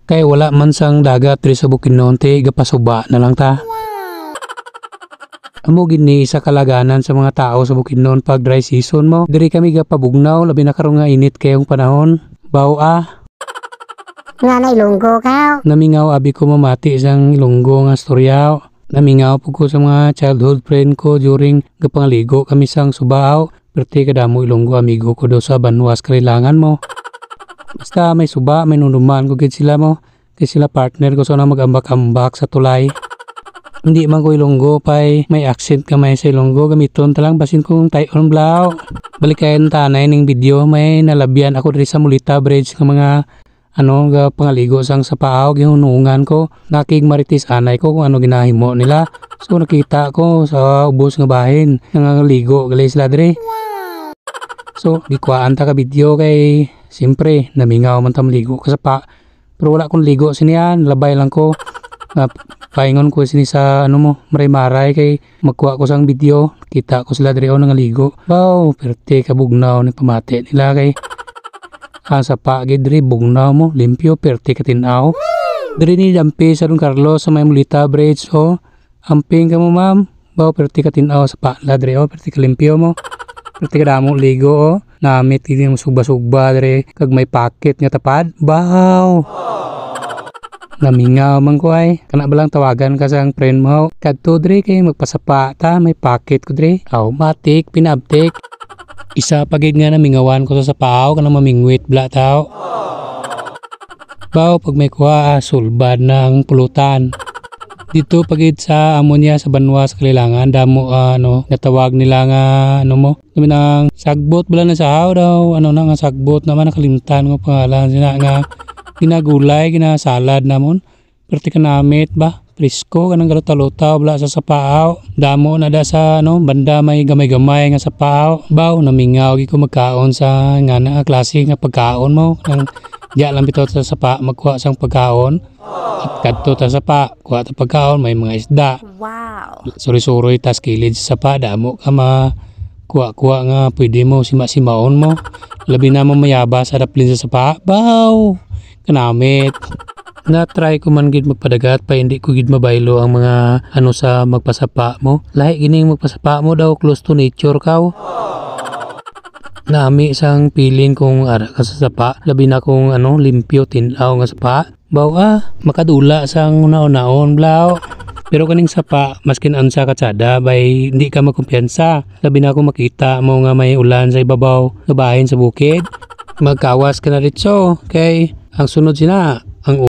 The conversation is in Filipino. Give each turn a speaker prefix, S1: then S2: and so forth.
S1: Kay wala man sang dagat diri sa Bukidnon te gapasuba na lang ta. Amo gini sa kalaganan sa mga tao sa Bukidnon pag dry season mo. Diri kami gapabugnaw labi na karon nga init kayong panahon. Baw
S2: Nga na Ilonggo ka.
S1: Namingaw abi ko mamati sang Ilonggo nga storya. Namingaw po ko sa mga childhood friend ko during gapangaligo kami sang Subao. Perti kadamo Ilonggo amigo ko do sa Banwas kailangan mo. Basta may suba, may nunuman ko gid sila mo. Kay sila partner ko so na mag-ambak-ambak sa tulay. Hindi man ko Ilonggo pay may accent kamay sa Ilonggo gamiton talang basin kong tayon blaw. Balikayan tanay ning video may nalabyan ako diri sa Mulita Bridge ng mga ga pangaligo sang sa paaw gihunungan ko nakig maritis anay ko kung ano ginahimo nila. So nakita ko sa ubos nga bahin nga ligo gali sila diri. So gikwaan ta ka video kay siyempre namingaw man ta maligo ka sa pa. Pero wala kong ligo siniyan, labay lang ko. Paingon ko sini sa maray-maray kay magkuha ko sang video. Kita ko sila diri nga ligo. Wow, perte kabugnaw ni pamati nila kay sa pagid diri bugnaw mo limpyo perte katinaw. Diri ni dampi sa Don Carlos sa may Mulita Bridge amping ka mo ma'am. Wow, perte katinaw sa pala diri perte kalimpyo mo. Perte kadamo ligo namit kini mo suba-suba diri kag may packet nga tapad. Wow. Namingaw man ko ay kana balang tawagan ka sang friend mo kadto diri kay magpasapa ta may packet ko diri. Matik pinabtik. Isa pagid nga namingawan ko sa paaw kanang mamingwit bla tao. Baw pag may kuha sulbad ng pulutan. Dito pagid sa amonya sa Banwas kailangan damo natawag nila nga kami nang sagbot bala na sa daw nga sagbot naman nakalimtan nga pangalan sina nga ginagulay ginasalad namon perti ka namit ba presko kanang galota-lota bala sa sapaaw damo na da sa banda may gamay-gamay nga sapaaw. Baw namingaw gi ko magkaon sa nga na klase nga pagkaon mo nang diya lang bitaw sa sapa magkuha sang pagkaon at kadto ta sapa kuha ta pagkaon may mga isda.
S2: Wow.
S1: Suri-suri tas kilid sa sapa damo ka kuha nga pwede mo sima-simaon mo labi na mo mayaba sa daplin sa sapa. Baw kanamit. Na-try ko man gid magpadagat pa hindi ko gid mabaylo ang mga sa magpasapa mo. Lahi gining magpasapa mo daw close to nature kaw. Nami sang piling kung ara ka sa sapa. Labi na kung limpyo tinaw nga sapa. Baw makadula sang una-unaon blaw. Pero kaning sapa maskin ansa katsada bay hindi ka makumpiyansa. Labi na kung makita mo nga may ulan sa ibabaw nga bahin sa bukid. Magkawas ka na ritso kay ang sunod sina